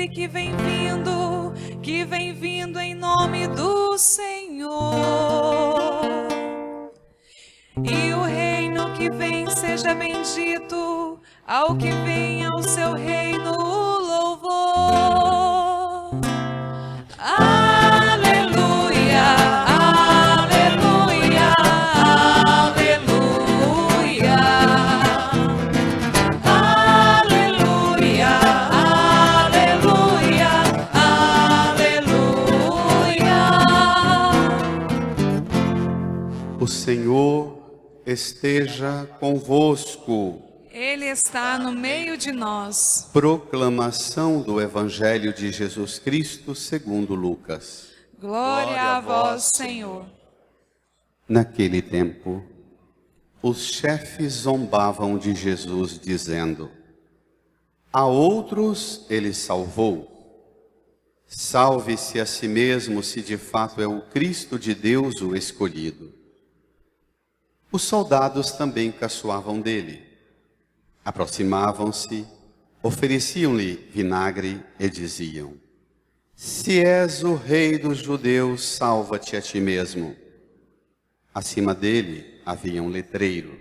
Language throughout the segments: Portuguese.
aquele que vem vindo em nome do Senhor. E o reino que vem seja bendito, ao que vem ao seu reino o louvor. Aleluia, aleluia, aleluia. Aleluia, aleluia, aleluia. O Senhor esteja convosco. Ele está no meio de nós. Proclamação do Evangelho de Jesus Cristo segundo Lucas. Glória a vós, Senhor. Naquele tempo, os chefes zombavam de Jesus, dizendo: a outros ele salvou. Salve-se a si mesmo, se de fato é o Cristo de Deus o escolhido. Os soldados também caçoavam dele. Aproximavam-se, ofereciam-lhe vinagre e diziam: se és o rei dos judeus, salva-te a ti mesmo. Acima dele havia um letreiro: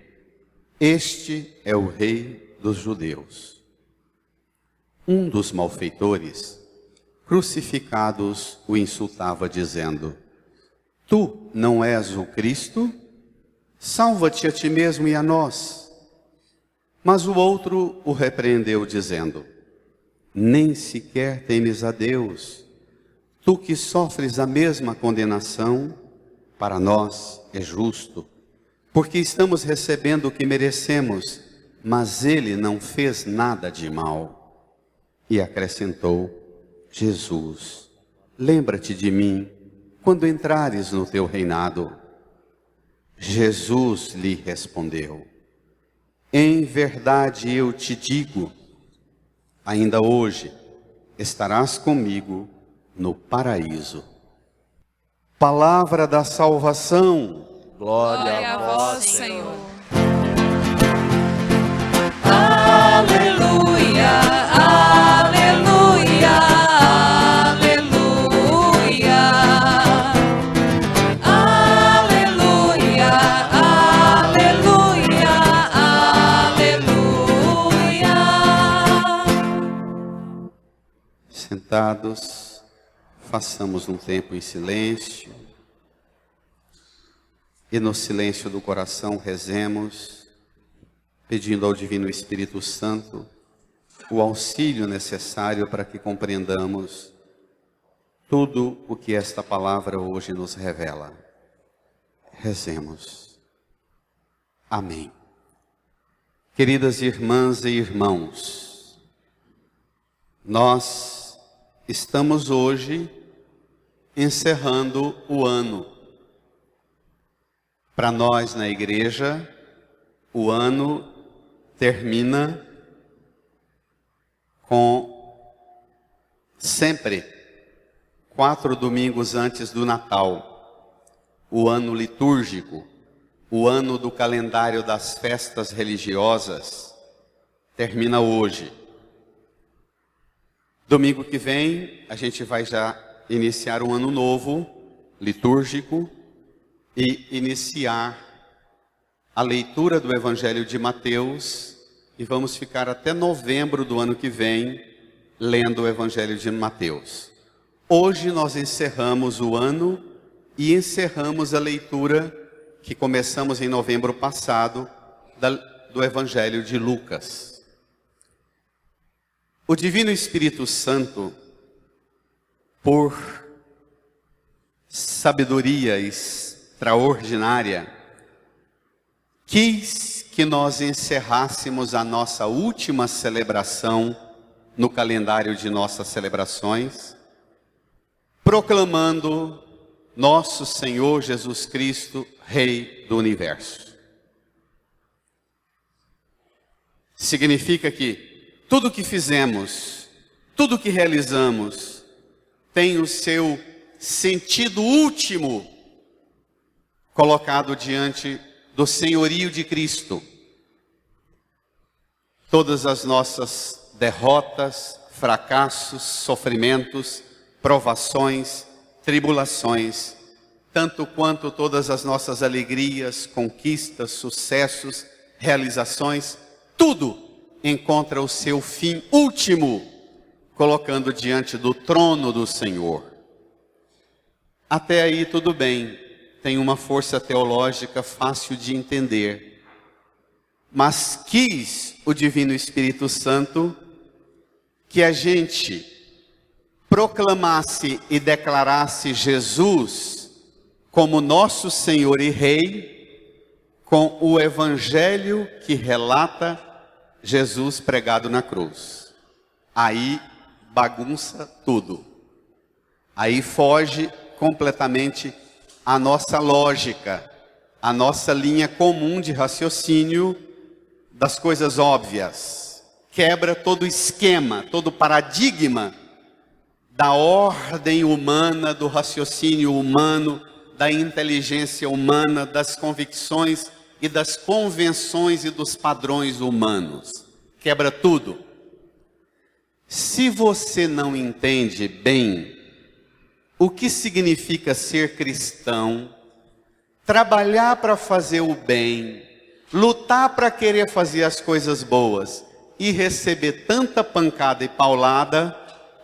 este é o rei dos judeus. Um dos malfeitores, crucificados, o insultava, dizendo: tu não és o Cristo? Salva-te a ti mesmo e a nós. Mas o outro o repreendeu, dizendo: nem sequer temes a Deus, tu que sofres a mesma condenação, para nós é justo, porque estamos recebendo o que merecemos, mas ele não fez nada de mal. E acrescentou: Jesus, lembra-te de mim quando entrares no teu reinado. Jesus lhe respondeu: em verdade eu te digo, ainda hoje estarás comigo no paraíso. Palavra da salvação. Glória a vós, Senhor. Aleluia, aleluia, aleluia. Aleluia, aleluia, aleluia. Sentados, façamos um tempo em silêncio. E no silêncio do coração rezemos, pedindo ao Divino Espírito Santo o auxílio necessário para que compreendamos tudo o que esta palavra hoje nos revela. Rezemos. Amém. Queridas irmãs e irmãos, nós estamos hoje encerrando o ano. Para nós na igreja, o ano termina com sempre 4 domingos antes do Natal, o ano litúrgico, o ano do calendário das festas religiosas, termina hoje. Domingo que vem, a gente vai já iniciar um ano novo, litúrgico, e iniciar a leitura do Evangelho de Mateus, e vamos ficar até novembro do ano que vem, lendo o Evangelho de Mateus. Hoje nós encerramos o ano e encerramos a leitura que começamos em novembro passado, do Evangelho de Lucas. O Divino Espírito Santo, por sabedoria extraordinária, quis que nós encerrássemos a nossa última celebração no calendário de nossas celebrações, proclamando nosso Senhor Jesus Cristo, Rei do Universo. Significa que tudo que fizemos, tudo que realizamos, tem o seu sentido último colocado diante do senhorio de Cristo. Todas as nossas derrotas, fracassos, sofrimentos, provações, tribulações, tanto quanto todas as nossas alegrias, conquistas, sucessos, realizações, tudo encontra o seu fim último, colocando diante do trono do Senhor. Até aí tudo bem, tem uma força teológica fácil de entender. Mas quis o Divino Espírito Santo que a gente proclamasse e declarasse Jesus como nosso Senhor e Rei, com o Evangelho que relata Jesus pregado na cruz. Aí bagunça tudo. Aí foge completamente a nossa lógica, a nossa linha comum de raciocínio das coisas óbvias. Quebra todo o esquema, todo o paradigma da ordem humana, do raciocínio humano, da inteligência humana, das convicções e das convenções e dos padrões humanos. Quebra tudo. Se você não entende bem o que significa ser cristão, trabalhar para fazer o bem, lutar para querer fazer as coisas boas e receber tanta pancada e paulada,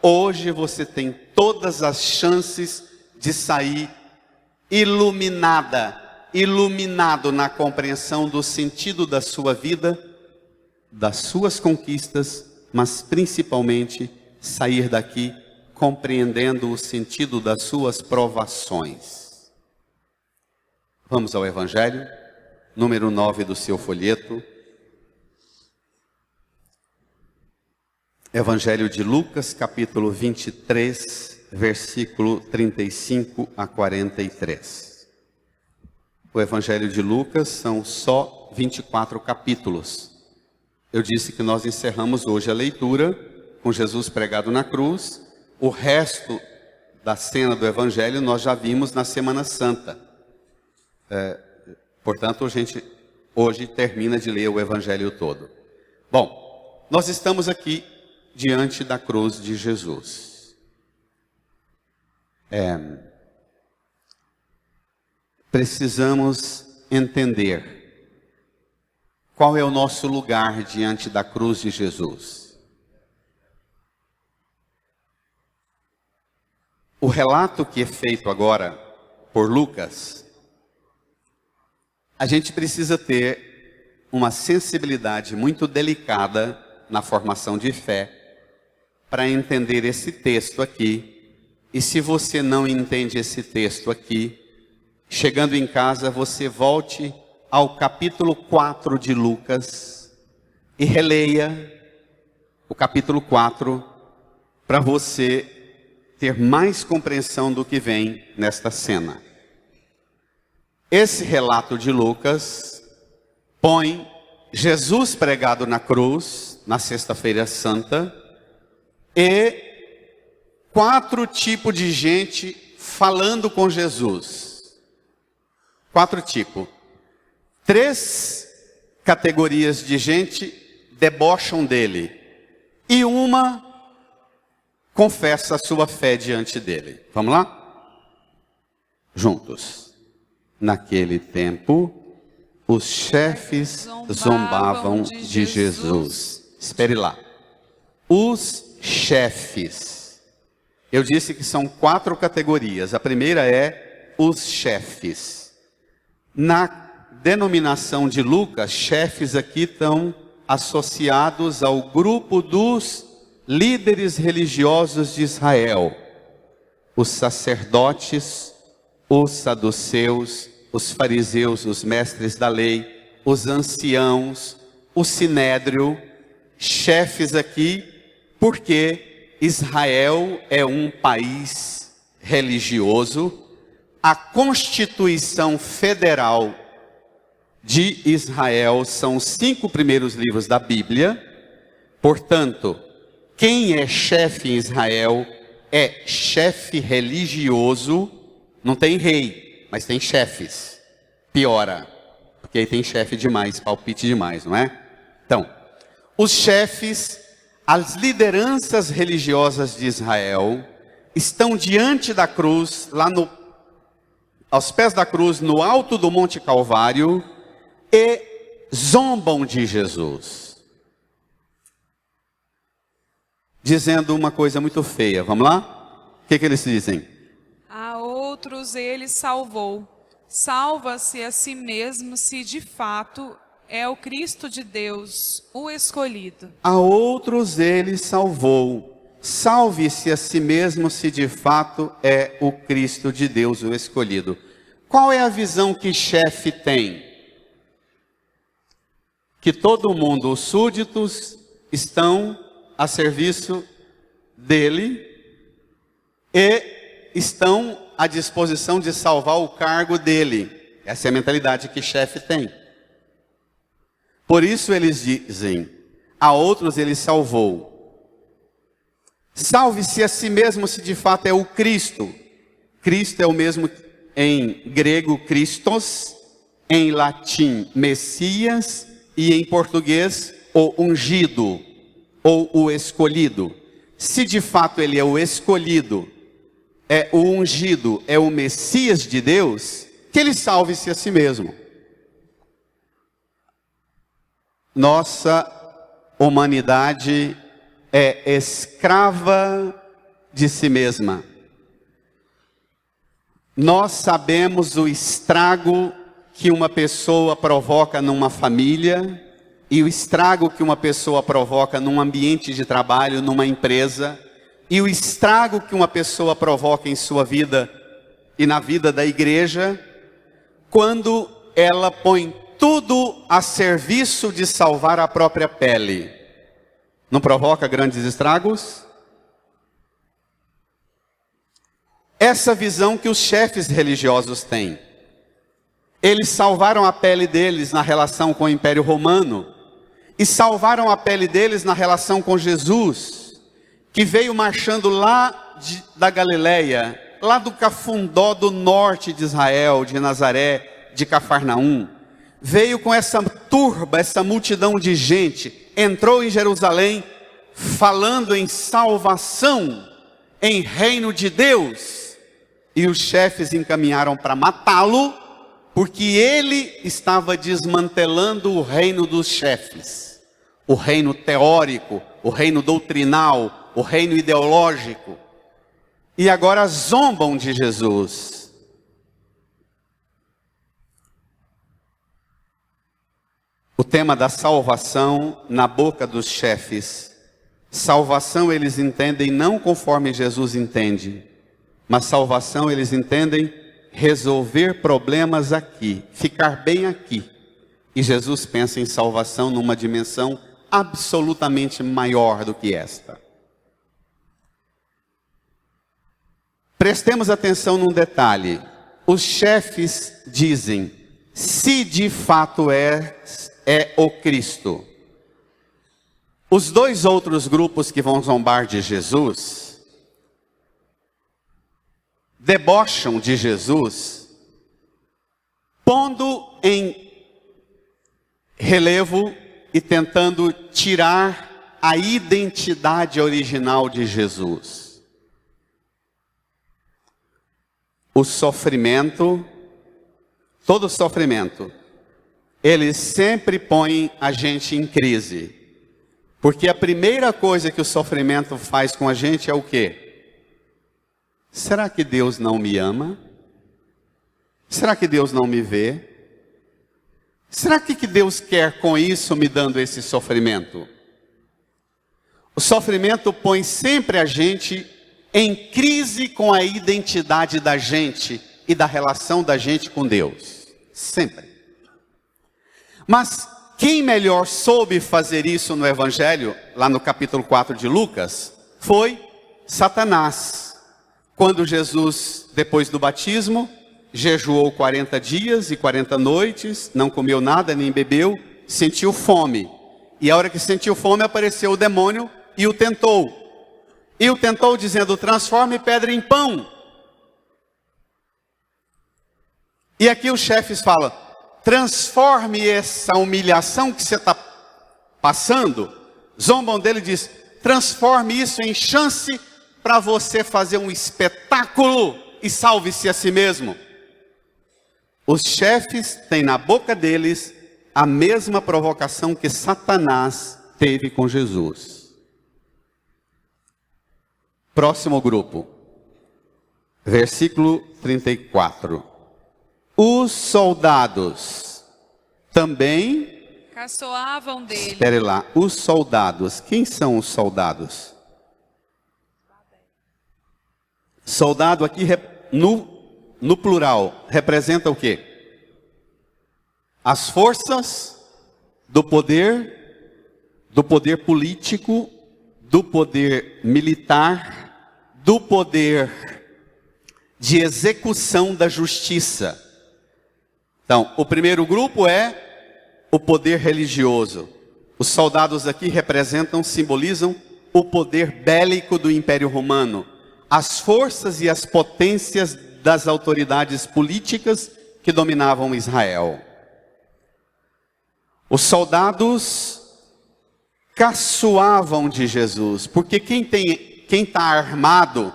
hoje você tem todas as chances de sair iluminado na compreensão do sentido da sua vida, das suas conquistas, mas principalmente sair daqui compreendendo o sentido das suas provações. Vamos ao Evangelho, número 9 do seu folheto. Evangelho de Lucas, capítulo 23, versículo 35 a 43. O Evangelho de Lucas são só 24 capítulos. Eu disse que nós encerramos hoje a leitura com Jesus pregado na cruz. O resto da cena do Evangelho nós já vimos na Semana Santa. Portanto, a gente hoje termina de ler o Evangelho todo. Bom, nós estamos aqui diante da cruz de Jesus. Precisamos entender qual é o nosso lugar diante da cruz de Jesus. O relato que é feito agora por Lucas, a gente precisa ter uma sensibilidade muito delicada na formação de fé para entender esse texto aqui. E se você não entende esse texto aqui, chegando em casa, você volte ao capítulo 4 de Lucas e releia o capítulo 4 para você ter mais compreensão do que vem nesta cena. Esse relato de Lucas põe Jesus pregado na cruz, na Sexta-feira Santa, e 4 tipos de gente falando com Jesus. 4 tipos. 3 categorias de gente debocham dele. E uma confessa a sua fé diante dele. Vamos lá? Juntos. Naquele tempo, os chefes zombavam de Jesus. Espere lá. Os chefes. Eu disse que são 4 categorias. A primeira é os chefes. Na denominação de Lucas, chefes aqui estão associados ao grupo dos líderes religiosos de Israel. Os sacerdotes, os saduceus, os fariseus, os mestres da lei, os anciãos, o sinédrio, chefes aqui, porque Israel é um país religioso. A Constituição Federal de Israel são os 5 primeiros livros da Bíblia. Portanto, quem é chefe em Israel é chefe religioso. Não tem rei, mas tem chefes. Piora, porque aí tem chefe demais, palpite demais, não é? Então, os chefes as lideranças religiosas de Israel estão diante da cruz, aos pés da cruz, no alto do Monte Calvário, e zombam de Jesus, dizendo uma coisa muito feia. Vamos lá? O que eles dizem? A outros ele salvou. Salva-se a si mesmo, se de fato é o Cristo de Deus, o escolhido. A outros ele salvou. Salve-se a si mesmo, se de fato é o Cristo de Deus, o escolhido. Qual é a visão que chefe tem? Que todo mundo, os súditos, estão a serviço dele e estão à disposição de salvar o cargo dele. Essa é a mentalidade que chefe tem. Por isso eles dizem, a outros ele salvou. Salve-se a si mesmo, se de fato é o Cristo. Cristo é o mesmo em grego Christos, em latim Messias e em português o ungido ou o escolhido. Se de fato ele é o escolhido, é o ungido, é o Messias de Deus, que ele salve-se a si mesmo. Nossa humanidade é escrava de si mesma. Nós sabemos o estrago que uma pessoa provoca numa família e o estrago que uma pessoa provoca num ambiente de trabalho, numa empresa, e o estrago que uma pessoa provoca em sua vida e na vida da igreja, quando ela põe tudo a serviço de salvar a própria pele. Não provoca grandes estragos? Essa visão que os chefes religiosos têm. Eles salvaram a pele deles na relação com o Império Romano e salvaram a pele deles na relação com Jesus, que veio marchando lá da Galileia, lá do Cafundó do norte de Israel, de Nazaré, de Cafarnaum. Veio com essa turba, essa multidão de gente, entrou em Jerusalém, falando em salvação, em reino de Deus. E os chefes encaminharam para matá-lo, porque ele estava desmantelando o reino dos chefes. O reino teórico, o reino doutrinal, o reino ideológico. E agora zombam de Jesus. O tema da salvação na boca dos chefes. Salvação eles entendem não conforme Jesus entende, mas salvação eles entendem resolver problemas aqui, ficar bem aqui. E Jesus pensa em salvação numa dimensão absolutamente maior do que esta. Prestemos atenção num detalhe. Os chefes dizem, se de fato é o Cristo. Os dois outros grupos que vão zombar de Jesus, debocham de Jesus, pondo em relevo e tentando tirar a identidade original de Jesus. O sofrimento, todo sofrimento, eles sempre põem a gente em crise. Porque a primeira coisa que o sofrimento faz com a gente é o quê? Será que Deus não me ama? Será que Deus não me vê? Será que Deus quer com isso me dando esse sofrimento? O sofrimento põe sempre a gente em crise com a identidade da gente e da relação da gente com Deus. Sempre. Mas quem melhor soube fazer isso no Evangelho, lá no capítulo 4 de Lucas, foi Satanás. Quando Jesus, depois do batismo, jejuou 40 dias e 40 noites, não comeu nada nem bebeu, sentiu fome. E a hora que sentiu fome, apareceu o demônio e o tentou. E o tentou dizendo, transforme pedra em pão. E aqui os chefes falam, transforme essa humilhação que você está passando. Zombam dele e diz, transforme isso em chance para você fazer um espetáculo e salve-se a si mesmo. Os chefes têm na boca deles a mesma provocação que Satanás teve com Jesus. Próximo grupo. Versículo 34. Os soldados também caçoavam dele. Espere lá, os soldados. Quem são os soldados? Soldado aqui no plural representa o quê? As forças do poder político, do poder militar, do poder de execução da justiça. Então, o primeiro grupo é o poder religioso. Os soldados aqui simbolizam o poder bélico do Império Romano, as forças e as potências das autoridades políticas que dominavam Israel. Os soldados caçoavam de Jesus, porque quem está armado,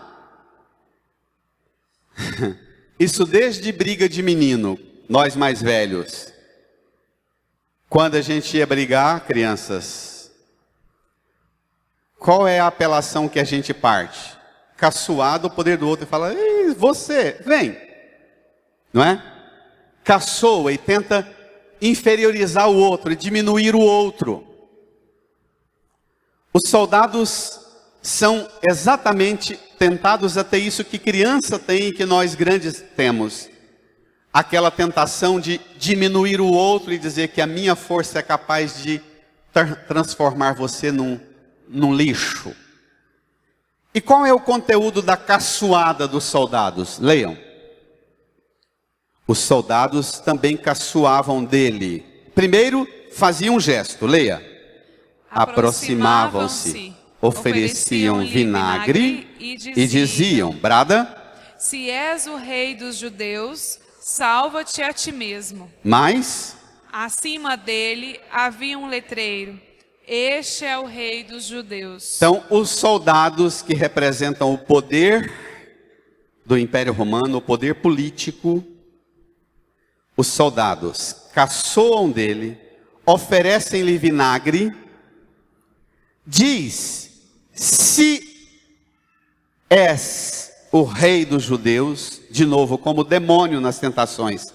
isso desde briga de menino, nós mais velhos, quando a gente ia brigar, crianças, qual é a apelação que a gente parte? Caçoar do poder do outro e fala, ei, você, vem. Não é? Caçoa e tenta inferiorizar o outro e diminuir o outro. Os soldados são exatamente tentados a ter isso que criança tem e que nós grandes temos. Aquela tentação de diminuir o outro e dizer que a minha força é capaz de transformar você num lixo. E qual é o conteúdo da caçoada dos soldados? Leiam. Os soldados também caçoavam dele. Primeiro, faziam um gesto, leia. Aproximavam-se, ofereciam vinagre e diziam, Brada, se és o rei dos judeus, salva-te a ti mesmo. Mas acima dele havia um letreiro, este é o rei dos judeus. Então, os soldados que representam o poder do Império Romano, o poder político, os soldados caçoam dele, oferecem-lhe vinagre, diz, se és o rei dos judeus, de novo, como demônio nas tentações,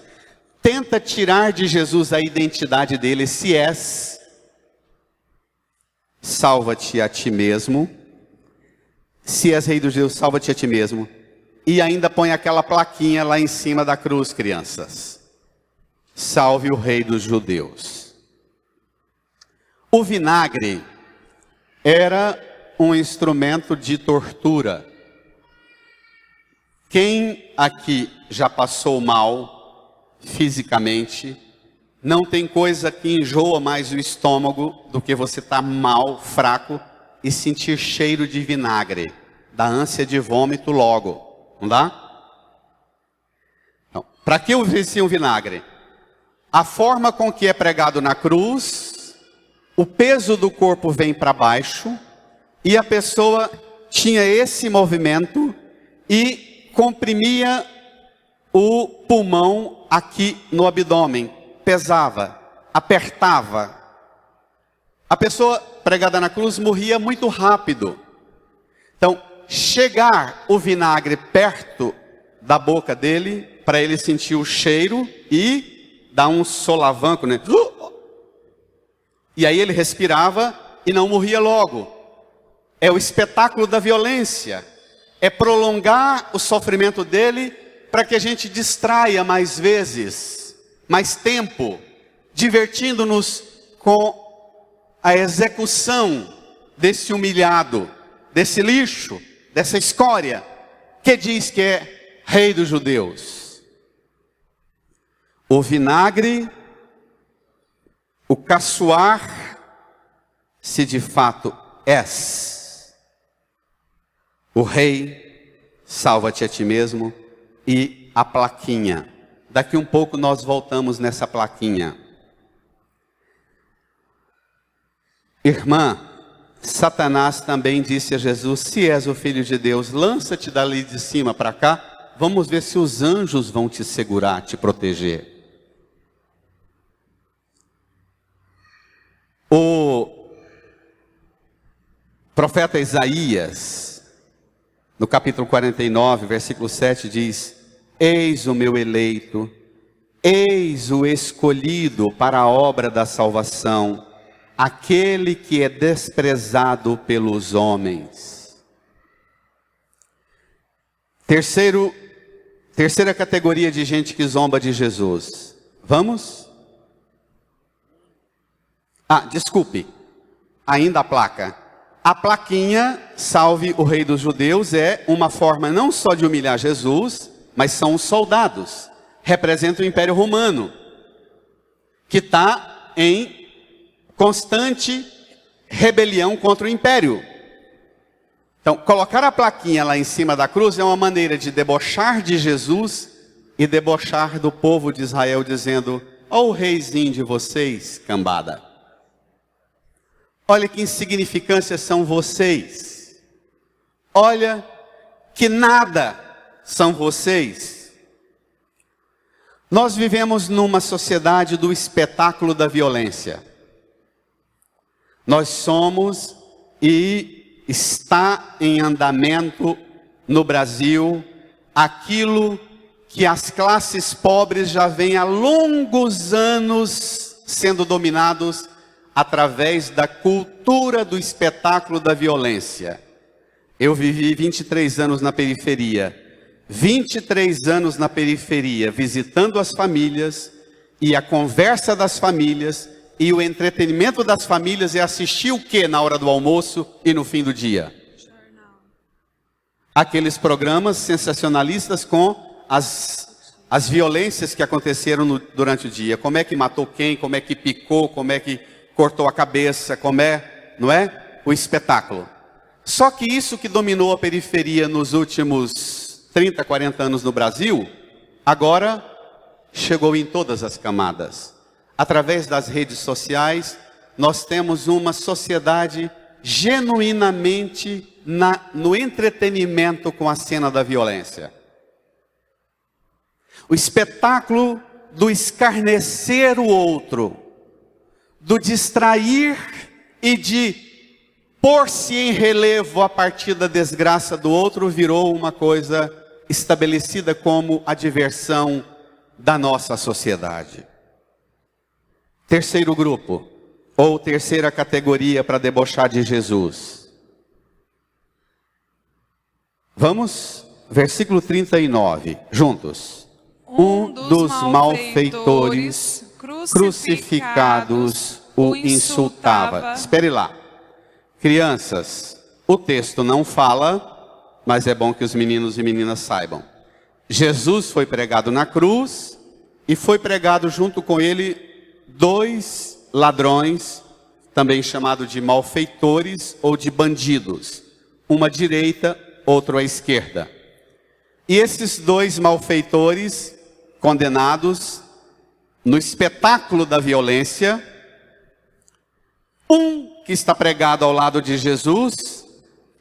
tenta tirar de Jesus a identidade dele, se és, salva-te a ti mesmo, se és rei dos judeus, salva-te a ti mesmo, e ainda põe aquela plaquinha lá em cima da cruz, crianças, salve o rei dos judeus. O vinagre era um instrumento de tortura. Quem aqui já passou mal fisicamente, não tem coisa que enjoa mais o estômago do que você estar mal, fraco e sentir cheiro de vinagre, da ânsia de vômito logo, não dá? Então, para que ofereciam vinagre? A forma com que é pregado na cruz, o peso do corpo vem para baixo e a pessoa tinha esse movimento e comprimia o pulmão aqui no abdômen, pesava, apertava. A pessoa pregada na cruz morria muito rápido. Então, chegar o vinagre perto da boca dele, para ele sentir o cheiro e dar um solavanco, né? E aí ele respirava e não morria logo. É o espetáculo da violência. É prolongar o sofrimento dele para que a gente distraia mais vezes, mais tempo, divertindo-nos com a execução desse humilhado, desse lixo, dessa escória, que diz que é rei dos judeus. O vinagre, o caçoar, se de fato és o rei, salva-te a ti mesmo, e a plaquinha. Daqui um pouco nós voltamos nessa plaquinha. Irmã, Satanás também disse a Jesus: se és o Filho de Deus, lança-te dali de cima para cá, vamos ver se os anjos vão te segurar, te proteger. O profeta Isaías, no capítulo 49, versículo 7, diz: eis o meu eleito, eis o escolhido para a obra da salvação, aquele que é desprezado pelos homens. Terceira categoria de gente que zomba de Jesus. Vamos? Desculpe, ainda a placa. A plaquinha, salve o rei dos judeus, é uma forma não só de humilhar Jesus, mas são os soldados. Representa o Império Romano, que está em constante rebelião contra o Império. Então, colocar a plaquinha lá em cima da cruz é uma maneira de debochar de Jesus e debochar do povo de Israel, dizendo: ó o reizinho de vocês, cambada. Olha que insignificância são vocês. Olha que nada são vocês. Nós vivemos numa sociedade do espetáculo da violência. Nós somos e está em andamento no Brasil aquilo que as classes pobres já vêm há longos anos sendo dominados através da cultura do espetáculo da violência. Eu vivi 23 anos na periferia. 23 anos na periferia, visitando as famílias, e a conversa das famílias, e o entretenimento das famílias é assistir o que na hora do almoço e no fim do dia? Aqueles programas sensacionalistas com as violências que aconteceram durante o dia. Como é que matou quem, como é que picou, como é que cortou a cabeça, como é, não é? O espetáculo. Só que isso que dominou a periferia nos últimos 30, 40 anos no Brasil, agora chegou em todas as camadas. Através das redes sociais, nós temos uma sociedade genuinamente no entretenimento com a cena da violência. O espetáculo do escarnecer o outro, do distrair e de pôr-se em relevo a partir da desgraça do outro, virou uma coisa estabelecida como a diversão da nossa sociedade. Terceiro grupo, ou terceira categoria para debochar de Jesus. Vamos? Versículo 39, juntos. Um dos malfeitores crucificados o insultava. Espere lá. Crianças, o texto não fala, mas é bom que os meninos e meninas saibam. Jesus foi pregado na cruz e foi pregado junto com ele 2 ladrões, também chamado de malfeitores ou de bandidos. Uma à direita, outro à esquerda. E esses 2 malfeitores condenados no espetáculo da violência, um que está pregado ao lado de Jesus,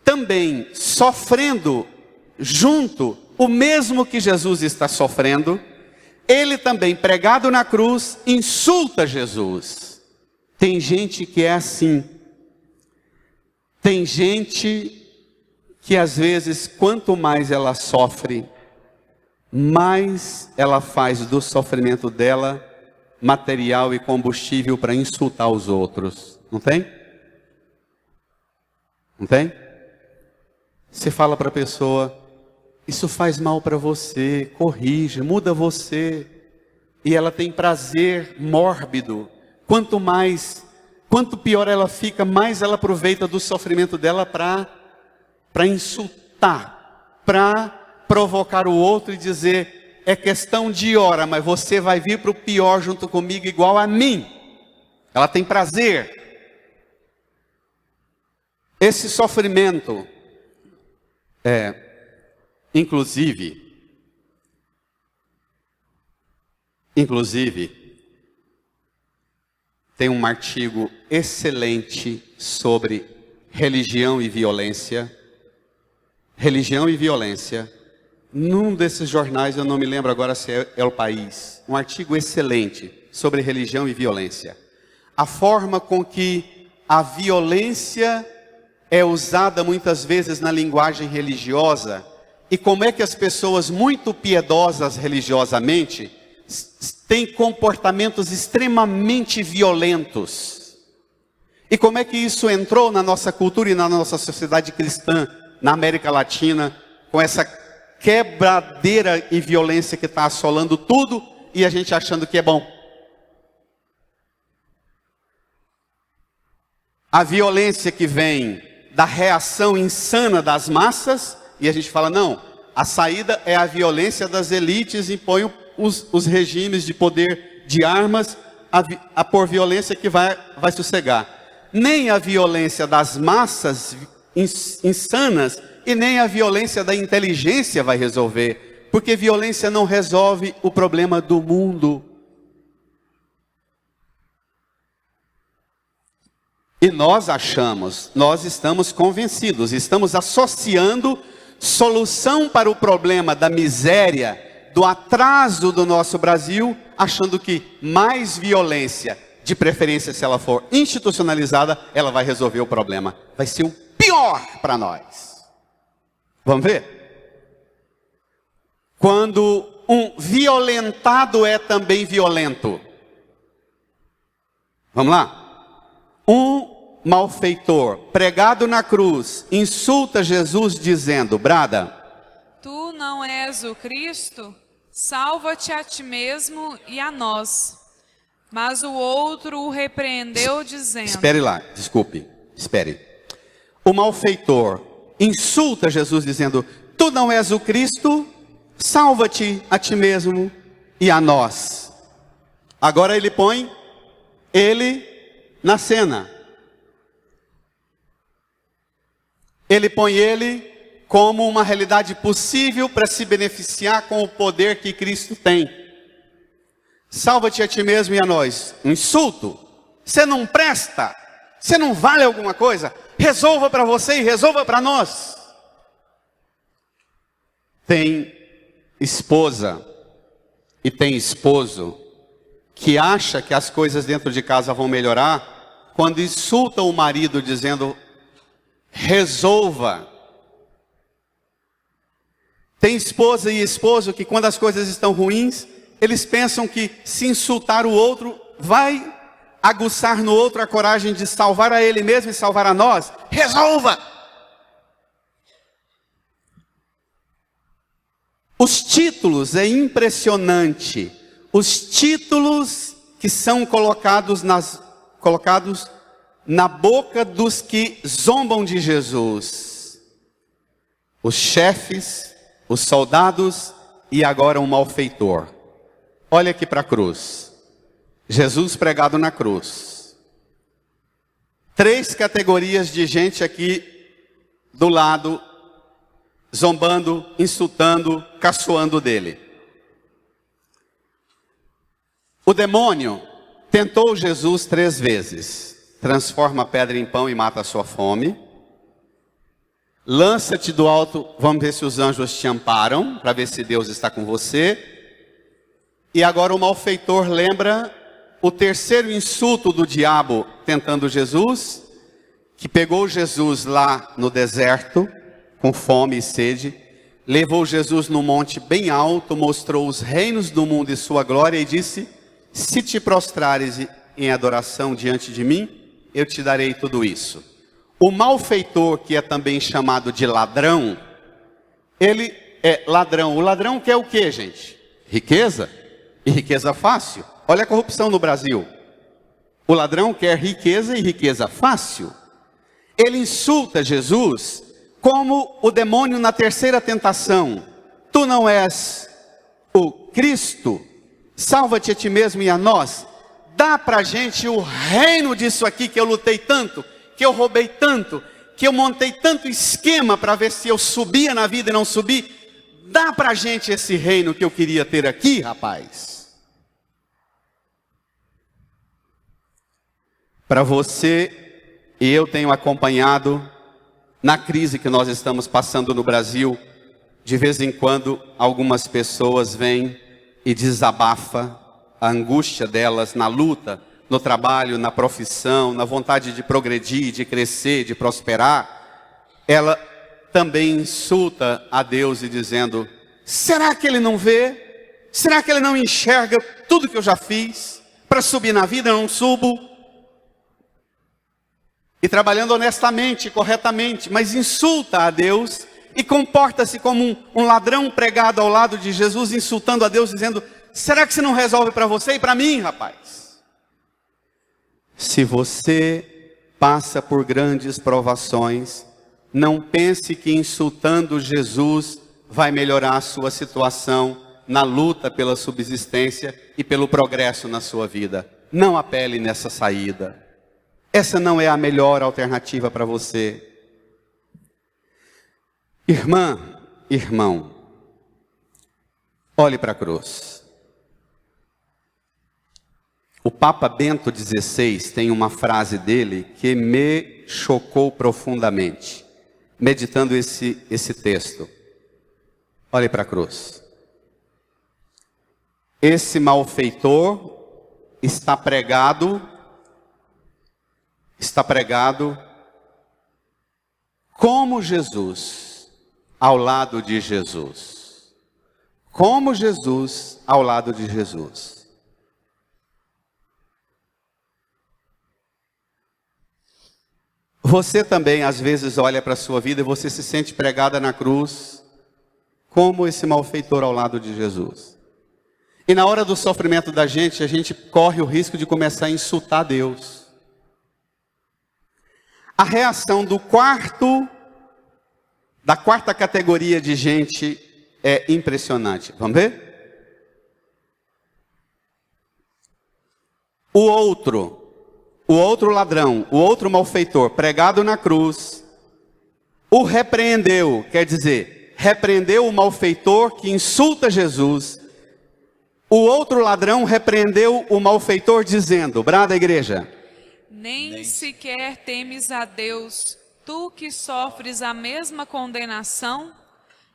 também sofrendo junto o mesmo que Jesus está sofrendo, ele também pregado na cruz, insulta Jesus. Tem gente que é assim. Tem gente que às vezes, quanto mais ela sofre, mais ela faz do sofrimento dela material e combustível para insultar os outros. Não tem? Não tem? Você fala para a pessoa: isso faz mal para você, corrija, muda você. E ela tem prazer mórbido. Quanto pior ela fica, mais ela aproveita do sofrimento dela para insultar, para provocar o outro e dizer: é questão de hora, mas você vai vir para o pior junto comigo igual a mim. Ela tem prazer. Esse sofrimento inclusive, tem um artigo excelente sobre religião e violência. Religião e violência. Num desses jornais, eu não me lembro agora se é O País, um artigo excelente sobre religião e violência. A forma com que a violência é usada muitas vezes na linguagem religiosa e como é que as pessoas muito piedosas religiosamente têm comportamentos extremamente violentos. E como é que isso entrou na nossa cultura e na nossa sociedade cristã, na América Latina, com essa quebradeira e violência que está assolando tudo e a gente achando que é bom. A violência que vem da reação insana das massas e a gente fala, não, a saída é a violência das elites e põe os regimes de poder de armas a por violência que vai sossegar. Nem a violência das massas insanas e nem a violência da inteligência vai resolver, porque violência não resolve o problema do mundo. E nós achamos, nós estamos convencidos, estamos associando solução para o problema da miséria, do atraso do nosso Brasil, achando que mais violência, de preferência se ela for institucionalizada, ela vai resolver o problema. Vai ser o pior para nós. Vamos ver? Quando um violentado é também violento. Vamos lá? Um malfeitor pregado na cruz insulta Jesus dizendo, brada, tu não és o Cristo? Salva-te a ti mesmo e a nós. Mas o outro o repreendeu dizendo... Espere lá, desculpe, espere. O malfeitor insulta Jesus dizendo, tu não és o Cristo? Salva-te a ti mesmo e a nós. Agora ele põe ele na cena. Ele põe ele como uma realidade possível para se beneficiar com o poder que Cristo tem. Salva-te a ti mesmo e a nós. Um insulto. Você não presta. Você não vale alguma coisa. Resolva para você e resolva para nós. Tem esposa e tem esposo que acha que as coisas dentro de casa vão melhorar quando insulta o marido dizendo, resolva. Tem esposa e esposo que quando as coisas estão ruins, eles pensam que se insultar o outro vai aguçar no outro a coragem de salvar a ele mesmo e salvar a nós. Resolva! Os títulos, é impressionante. Os títulos que são colocados na boca dos que zombam de Jesus. Os chefes, os soldados e agora um malfeitor. Olha aqui para a cruz. Jesus pregado na cruz. 3 categorias de gente aqui do lado, zombando, insultando, caçoando dele. O demônio tentou Jesus 3 vezes. Transforma a pedra em pão e mata a sua fome. Lança-te do alto, vamos ver se os anjos te amparam, para ver se Deus está com você. E agora o malfeitor lembra o terceiro insulto do diabo tentando Jesus, que pegou Jesus lá no deserto, com fome e sede, levou Jesus num monte bem alto, mostrou os reinos do mundo e sua glória e disse, se te prostrares em adoração diante de mim, eu te darei tudo isso. O malfeitor, que é também chamado de ladrão, ele é ladrão. O ladrão quer o quê, gente? Riqueza. E riqueza fácil. Olha a corrupção no Brasil. O ladrão quer riqueza e riqueza fácil. Ele insulta Jesus como o demônio na terceira tentação. Tu não és o Cristo? Salva-te a ti mesmo e a nós. Dá pra gente o reino disso aqui que eu lutei tanto, que eu roubei tanto, que eu montei tanto esquema para ver se eu subia na vida e não subi. Dá pra gente esse reino que eu queria ter aqui, rapaz. Para você e eu tenho acompanhado na crise que nós estamos passando no Brasil, de vez em quando algumas pessoas vêm e desabafam a angústia delas na luta, no trabalho, na profissão, na vontade de progredir, de crescer, de prosperar. Ela também insulta a Deus e dizendo: será que Ele não vê? Será que Ele não enxerga tudo que eu já fiz? Para subir na vida eu não subo. E trabalhando honestamente, corretamente, mas insulta a Deus e comporta-se como um ladrão pregado ao lado de Jesus, insultando a Deus, dizendo: será que você não resolve para você e para mim, rapaz? Se você passa por grandes provações, não pense que insultando Jesus vai melhorar a sua situação na luta pela subsistência e pelo progresso na sua vida. Não apele nessa saída. Essa não é a melhor alternativa para você. Irmã, irmão, olhe para a cruz. O Papa Bento XVI tem uma frase dele que me chocou profundamente, meditando esse texto. Olhe para a cruz. Esse malfeitor está pregado como Jesus ao lado de Jesus. Como Jesus ao lado de Jesus. Você também às vezes olha para a sua vida e você se sente pregada na cruz como esse malfeitor ao lado de Jesus. E na hora do sofrimento da gente, a gente corre o risco de começar a insultar Deus. A reação da quarta categoria de gente é impressionante. Vamos ver? O outro ladrão, o outro malfeitor, pregado na cruz, o repreendeu, quer dizer, repreendeu o malfeitor que insulta Jesus. O outro ladrão repreendeu o malfeitor dizendo, brada a igreja: nem sequer temes a Deus, tu que sofres a mesma condenação?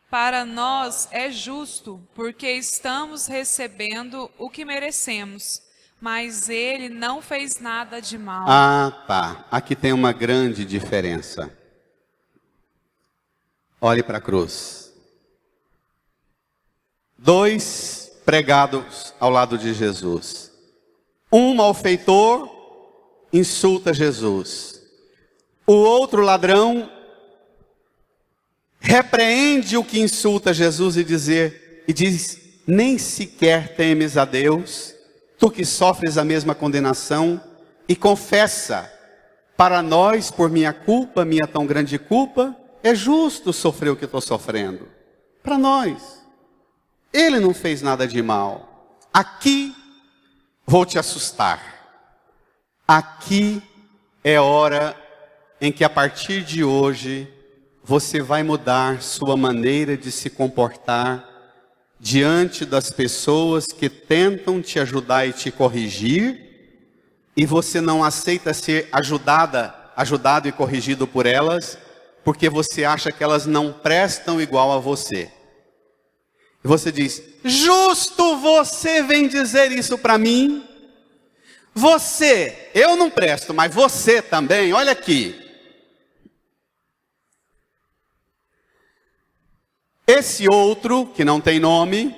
Para nós é justo, porque estamos recebendo o que merecemos, mas ele não fez nada de mal. Ah, tá. Aqui tem uma grande diferença. Olhe para a cruz. 2 pregados ao lado de Jesus. Um malfeitor insulta Jesus. O outro ladrão repreende o que insulta Jesus e diz: nem sequer temes a Deus, tu que sofres a mesma condenação, e confessa: para nós, por minha culpa, minha tão grande culpa, é justo sofrer o que estou sofrendo. Para nós. Ele não fez nada de mal. Aqui vou te assustar. Aqui é hora em que a partir de hoje você vai mudar sua maneira de se comportar diante das pessoas que tentam te ajudar e te corrigir, e você não aceita ser ajudado e corrigido por elas, porque você acha que elas não prestam igual a você. E você diz: justo você vem dizer isso para mim? Você, eu não presto, mas você também, olha aqui. Esse outro, que não tem nome,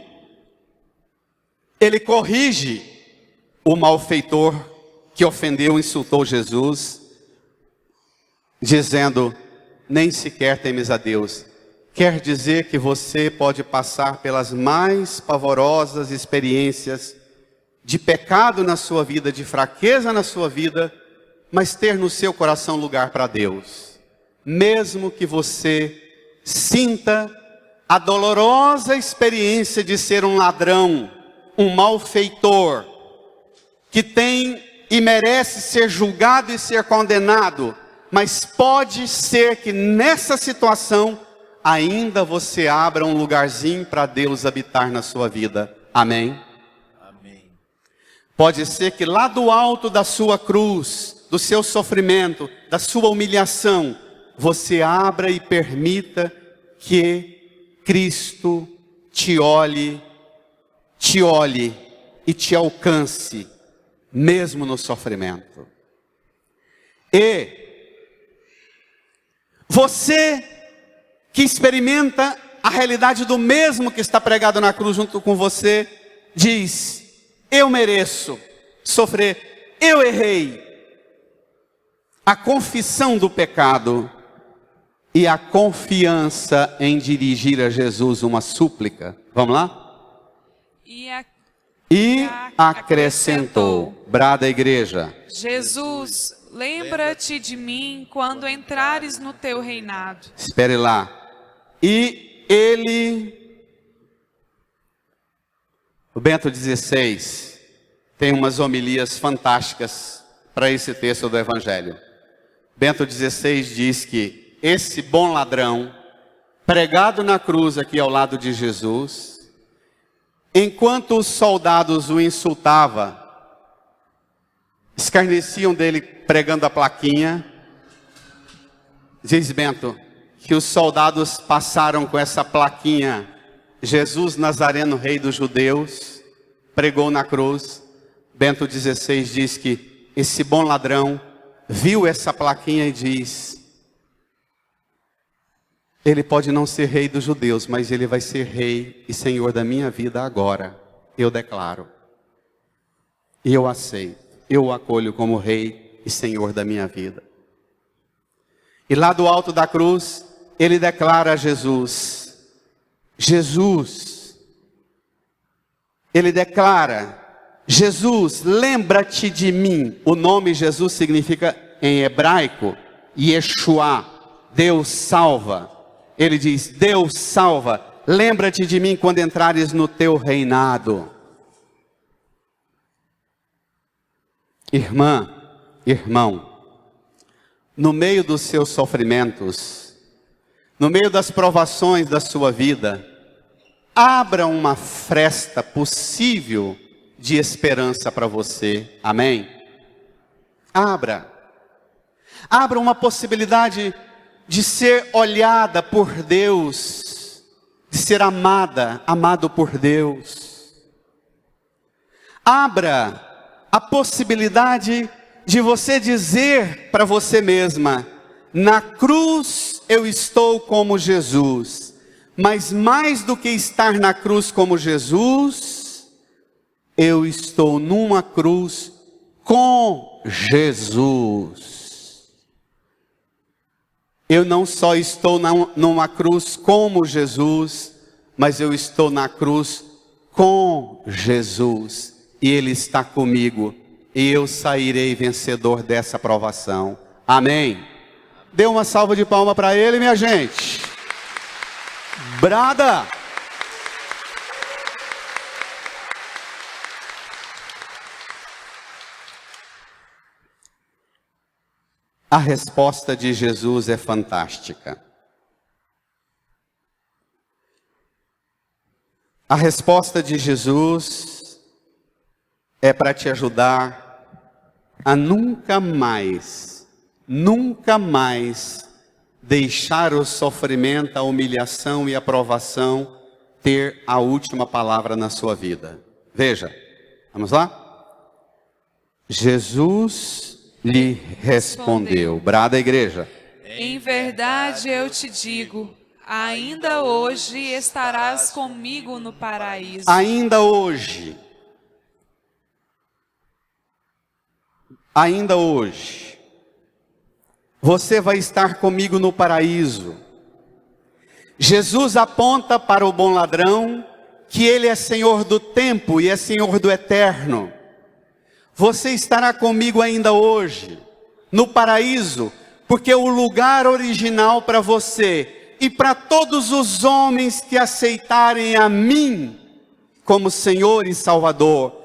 ele corrige o malfeitor que ofendeu e insultou Jesus, dizendo: nem sequer temes a Deus. Quer dizer que você pode passar pelas mais pavorosas experiências de pecado na sua vida, de fraqueza na sua vida, mas ter no seu coração lugar para Deus. Mesmo que você sinta a dolorosa experiência de ser um ladrão, um malfeitor, que tem e merece ser julgado e ser condenado, mas pode ser que nessa situação ainda você abra um lugarzinho para Deus habitar na sua vida. Amém? Amém. Pode ser que lá do alto da sua cruz, do seu sofrimento, da sua humilhação, você abra e permita que Cristo te olhe e te alcance, mesmo no sofrimento. E você que experimenta a realidade do mesmo que está pregado na cruz junto com você, diz: eu mereço sofrer, eu errei. A confissão do pecado e a confiança em dirigir a Jesus uma súplica. Vamos lá? E acrescentou, brada a igreja: Jesus, lembra-te de mim quando entrares no teu reinado. Espere lá. E ele, o Bento XVI, tem umas homilias fantásticas para esse texto do Evangelho. Bento XVI diz que esse bom ladrão, pregado na cruz aqui ao lado de Jesus, enquanto os soldados o insultavam, escarneciam dele pregando a plaquinha, diz Bento que os soldados passaram com essa plaquinha: Jesus Nazareno, Rei dos Judeus, pregou na cruz. Bento XVI diz que esse bom ladrão viu essa plaquinha e diz: ele pode não ser rei dos judeus, mas ele vai ser rei e senhor da minha vida agora. Eu declaro. E eu aceito. Eu o acolho como rei e senhor da minha vida. E lá do alto da cruz, ele declara a Jesus. Jesus. Ele declara: Jesus, lembra-te de mim. O nome Jesus significa em hebraico Yeshua, Deus salva. Ele diz: Deus salva, lembra-te de mim quando entrares no teu reinado. Irmã, irmão, no meio dos seus sofrimentos, no meio das provações da sua vida, abra uma fresta possível de esperança para você. Amém? Abra uma possibilidade de ser olhada por Deus, de ser amado por Deus. Abra a possibilidade de você dizer para você mesma: na cruz eu estou como Jesus, mas mais do que estar na cruz como Jesus, eu estou numa cruz com Jesus. Eu não só estou numa cruz como Jesus, mas eu estou na cruz com Jesus. E Ele está comigo. E eu sairei vencedor dessa provação. Amém? Dê uma salva de palmas para Ele, minha gente. Brada! A resposta de Jesus é fantástica. A resposta de Jesus é para te ajudar a nunca mais deixar o sofrimento, a humilhação e a provação ter a última palavra na sua vida. Veja, vamos lá? Jesus lhe respondeu. Brada a igreja. Em verdade eu te digo, ainda hoje estarás comigo no paraíso. Ainda hoje. Ainda hoje. Você vai estar comigo no paraíso. Jesus aponta para o bom ladrão que ele é Senhor do tempo e é Senhor do eterno. Você estará comigo ainda hoje, no paraíso, porque o lugar original para você e para todos os homens que aceitarem a mim como Senhor e Salvador,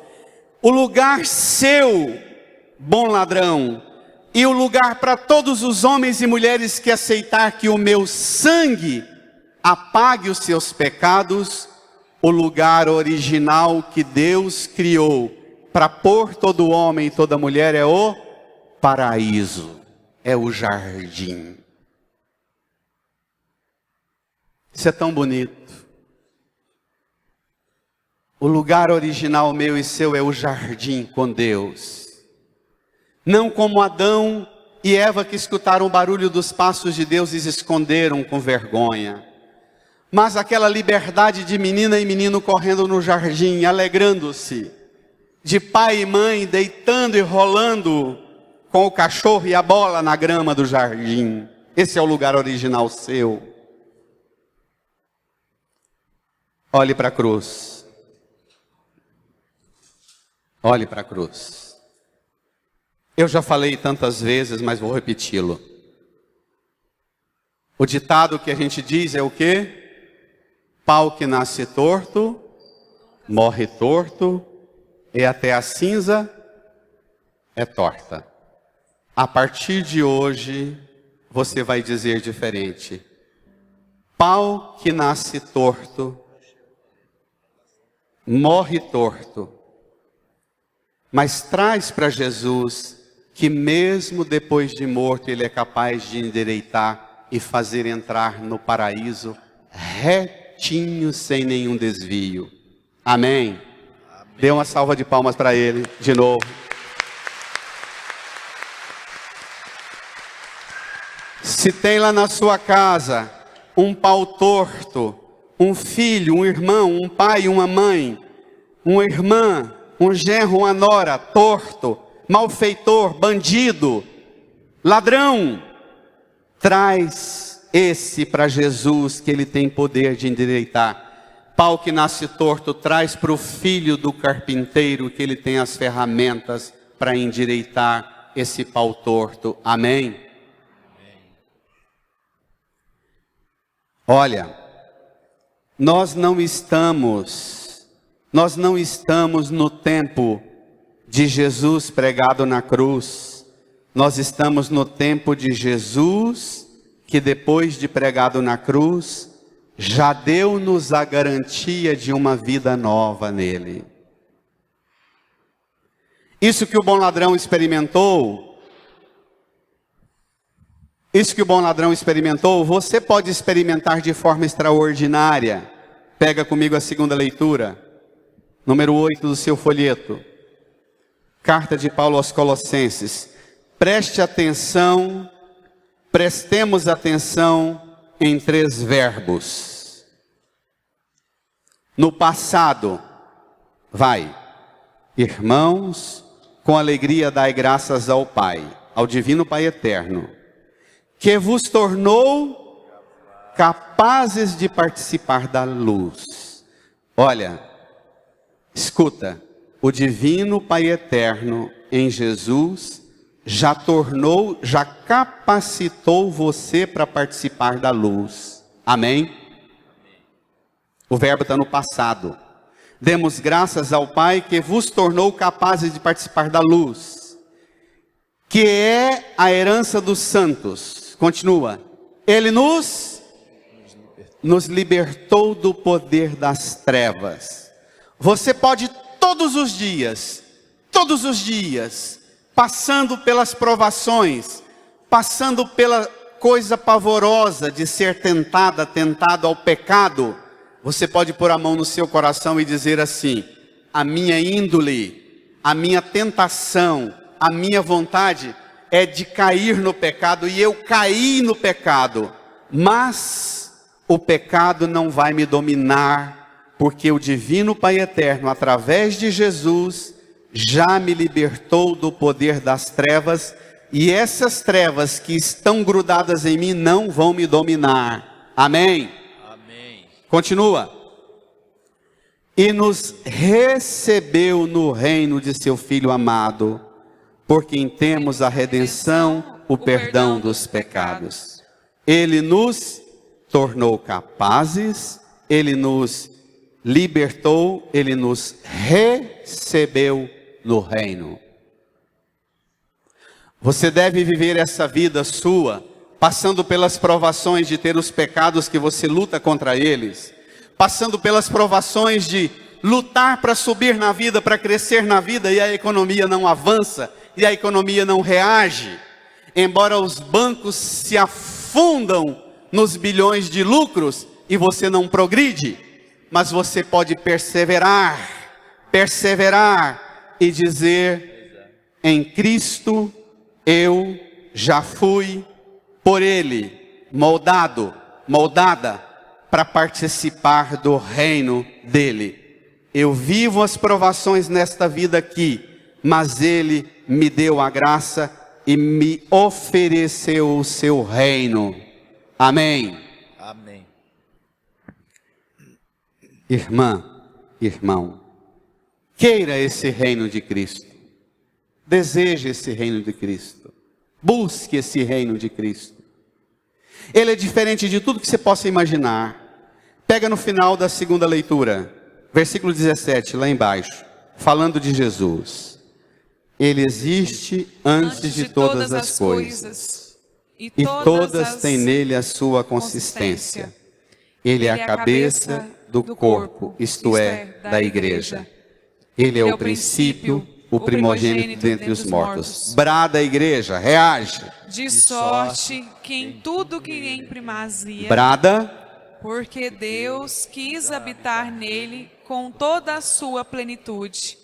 o lugar seu, bom ladrão, e o lugar para todos os homens e mulheres que aceitar que o meu sangue apague os seus pecados, o lugar original que Deus criou para pôr todo homem e toda mulher é o paraíso, é o jardim. Isso é tão bonito. O lugar original meu e seu é o jardim com Deus. Não como Adão e Eva que escutaram o barulho dos passos de Deus e se esconderam com vergonha. Mas aquela liberdade de menina e menino correndo no jardim, alegrando-se. De pai e mãe deitando e rolando com o cachorro e a bola na grama do jardim. Esse é o lugar original seu. Olhe para a cruz. Olhe para a cruz. Eu já falei tantas vezes, mas vou repeti-lo. O ditado que a gente diz é o quê? Pau que nasce torto, morre torto, e até a cinza é torta. A partir de hoje, você vai dizer diferente. Pau que nasce torto, morre torto. Mas traz para Jesus que mesmo depois de morto ele é capaz de endireitar e fazer entrar no paraíso retinho, sem nenhum desvio. Amém? Dê uma salva de palmas para ele de novo. Se tem lá na sua casa um pau torto, um filho, um irmão, um pai, uma mãe, uma irmã, um genro, uma nora, torto, malfeitor, bandido, ladrão, traz esse para Jesus, que ele tem poder de endireitar. Pau que nasce torto, traz para o filho do carpinteiro, que ele tem as ferramentas para endireitar esse pau torto. Amém? Olha, nós não estamos no tempo de Jesus pregado na cruz. Nós estamos no tempo de Jesus, que depois de pregado na cruz, já deu-nos a garantia de uma vida nova nele. Isso que o bom ladrão experimentou, você pode experimentar de forma extraordinária. Pega comigo a segunda leitura. Número 8 do seu folheto. Carta de Paulo aos Colossenses. Prestemos atenção em 3 verbos. No passado, irmãos, com alegria dai graças ao Pai, ao Divino Pai Eterno, que vos tornou capazes de participar da luz. Olha, escuta, o Divino Pai Eterno em Jesus já capacitou você para participar da luz. Amém? O verbo está no passado. Demos graças ao Pai que vos tornou capazes de participar da luz, que é a herança dos santos. Continua. Ele nos libertou do poder das trevas. Você pode todos os dias, passando pelas provações, passando pela coisa pavorosa de ser tentado ao pecado, você pode pôr a mão no seu coração e dizer assim: a minha índole, a minha tentação, a minha vontade é de cair no pecado, e eu caí no pecado, mas o pecado não vai me dominar, porque o Divino Pai Eterno, através de Jesus, já me libertou do poder das trevas, e essas trevas que estão grudadas em mim não vão me dominar. Amém? Amém. Continua. E nos recebeu no reino de seu Filho amado, por quem temos a redenção, o perdão dos pecados. Ele nos tornou capazes, ele nos libertou, ele nos recebeu no reino. Você deve viver essa vida sua, passando pelas provações de ter os pecados que você luta contra eles, passando pelas provações de lutar para subir na vida, para crescer na vida, e a economia não avança, e a economia não reage. Embora os bancos se afundam nos bilhões de lucros, e você não progride, mas você pode perseverar e dizer: em Cristo eu já fui por Ele moldada para participar do reino dele. Eu vivo as provações nesta vida aqui, mas Ele me deu a graça e me ofereceu o seu reino. Amém. Amém. Irmã, irmão, queira esse reino de Cristo. Deseje esse reino de Cristo. Busque esse reino de Cristo. Ele é diferente de tudo que você possa imaginar. Pega no final da segunda leitura, versículo 17, lá embaixo, falando de Jesus. Ele existe antes de todas as coisas, e todas têm nele a sua consistência. Ele é a cabeça do corpo, isto é, da igreja. Ele é o princípio, o primogênito dentre os mortos. Brada a igreja, reage. De sorte que em tudo que em primazia, Brada. porque Deus quis habitar nele com toda a sua plenitude,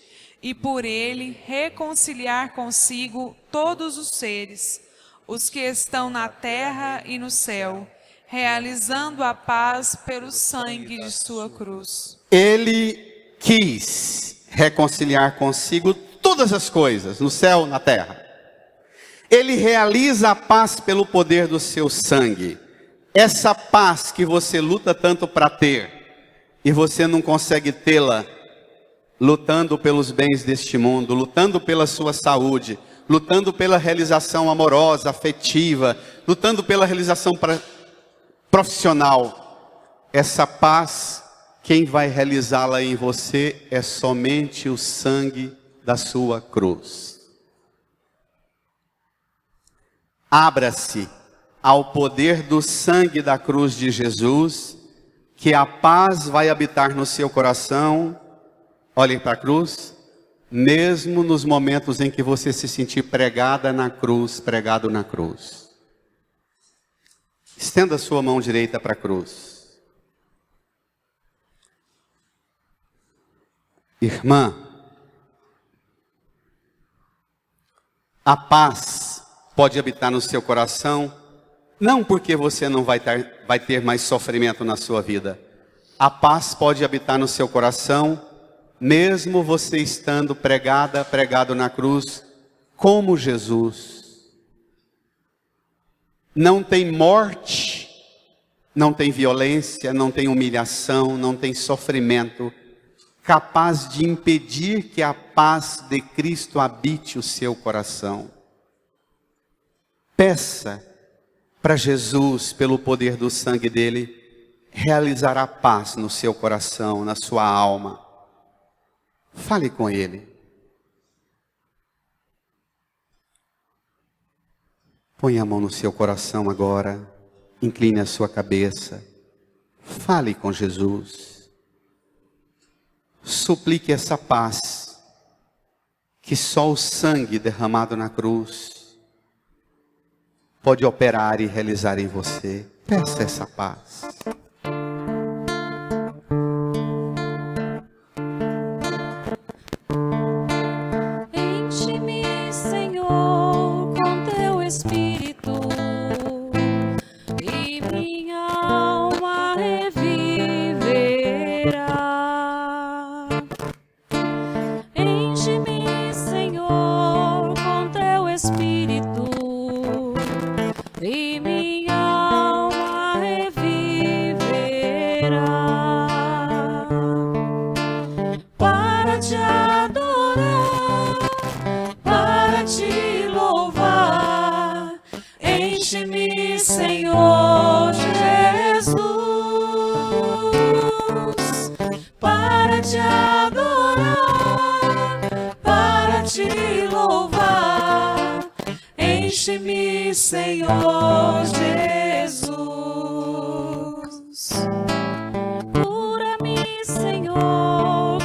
e por ele reconciliar consigo todos os seres, os que estão na terra e no céu, realizando a paz pelo sangue de sua cruz. Ele quis reconciliar consigo todas as coisas, no céu, na terra. Ele realiza a paz pelo poder do seu sangue. Essa paz que você luta tanto para ter, e você não consegue tê-la, lutando pelos bens deste mundo, lutando pela sua saúde, lutando pela realização amorosa, afetiva, lutando pela realização profissional. Essa paz, quem vai realizá-la em você é somente o sangue da sua cruz. Abra-se ao poder do sangue da cruz de Jesus, que a paz vai habitar no seu coração. Olhem para a cruz, mesmo nos momentos em que você se sentir pregado na cruz. Estenda a sua mão direita para a cruz. Irmã, a paz pode habitar no seu coração, não porque você não vai ter mais sofrimento na sua vida. A paz pode habitar no seu coração, mesmo você estando pregado na cruz, como Jesus. Não tem morte, não tem violência, não tem humilhação, não tem sofrimento capaz de impedir que a paz de Cristo habite o seu coração. Peça para Jesus, pelo poder do sangue dele, realizar a paz no seu coração, na sua alma. Fale com ele. Põe a mão no seu coração agora, incline a sua cabeça, fale com Jesus. Suplique essa paz, que só o sangue derramado na cruz pode operar e realizar em você. Peça essa paz. Enche-me, Senhor, com teu Espírito, e minha alma reviverá. Enche-me, Senhor, com teu Espírito, e minha alma reviverá. Para te adorar, para te louvar, enche-me, Senhor Jesus. Para te adorar, para te louvar, enche-me, Senhor Jesus. Cura-me, Senhor,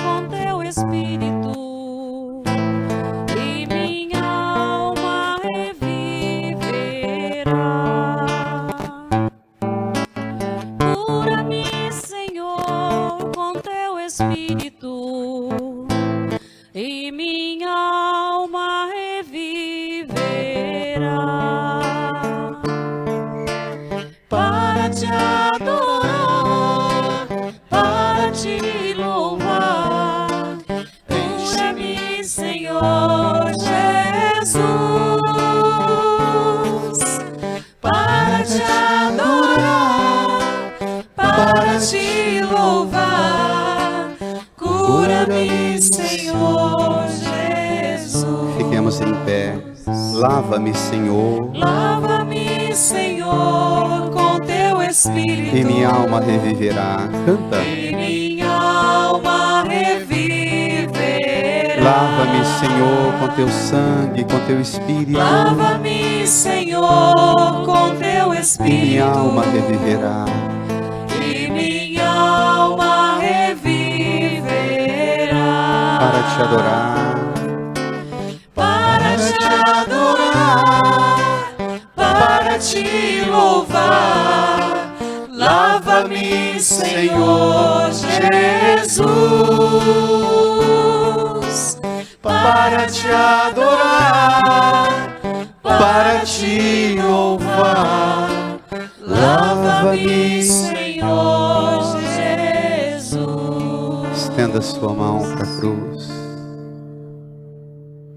fé. Lava-me, Senhor, Lava-me, Senhor, com teu Espírito. e minha alma reviverá. Canta. E minha alma reviverá. Lava-me, Senhor, com teu sangue, com teu Espírito, Lava-me, Senhor, com teu e Espírito. minha alma reviverá. E minha alma reviverá. Para te adorar, Para te adorar, para te louvar. Lava-me, Senhor Jesus. para te adorar, para te louvar. Lava-me, Senhor Jesus. Estenda sua mão para a cruz.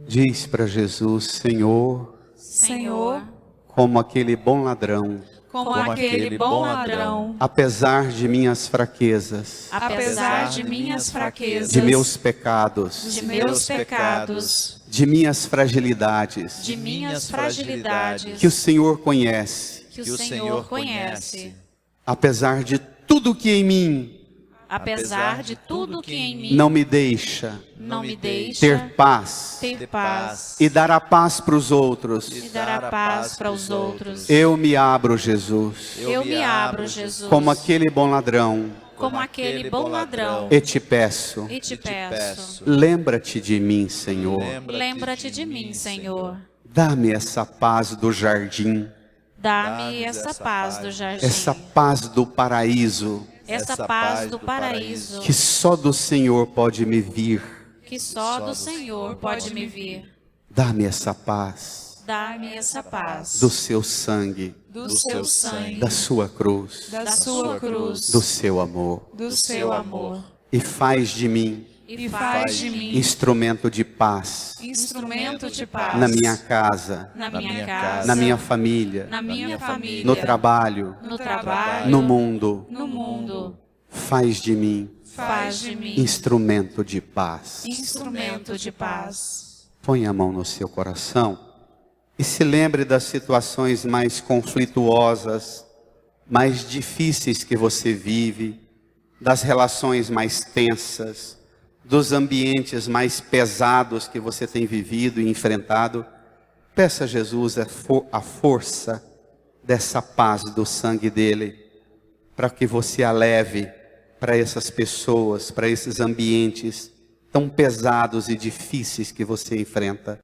Diz para Jesus: Senhor, Senhor, como aquele bom ladrão, como aquele bom ladrão, apesar de minhas fraquezas, apesar de minhas fraquezas, de meus pecados, de meus pecados, de minhas fragilidades, de minhas fragilidades, que o Senhor conhece, que o Senhor conhece, apesar de tudo que em mim apesar de tudo que em mim não me deixa não me deixa ter paz ter paz e dar a paz para os outros, e dar a paz para os outros. eu me abro, Jesus, Eu me abro, Jesus, como aquele bom ladrão, como aquele bom ladrão, e te peço, e te peço, lembra-te de mim, Senhor. lembra-te de mim, Senhor. Dá-me essa paz do jardim, Dá-me essa paz do jardim, essa paz do paraíso, essa paz do paraíso, que só do Senhor pode me vir. que só do Senhor pode me vir. Dá-me essa paz Dá-me essa paz do seu sangue, do seu sangue, da sua cruz, da sua cruz, do seu amor, do seu amor, e faz de mim e faz de mim instrumento de paz instrumento de paz na minha casa, na minha casa, na minha família, na minha família, no trabalho, no trabalho, no mundo. no mundo. Faz de mim Faz de mim instrumento de paz. instrumento de paz. Põe a mão no seu coração e se lembre das situações mais conflituosas, mais difíceis que você vive, das relações mais tensas, dos ambientes mais pesados que você tem vivido e enfrentado. Peça a Jesus a força dessa paz do sangue dele, para que você a leve para essas pessoas, para esses ambientes tão pesados e difíceis que você enfrenta.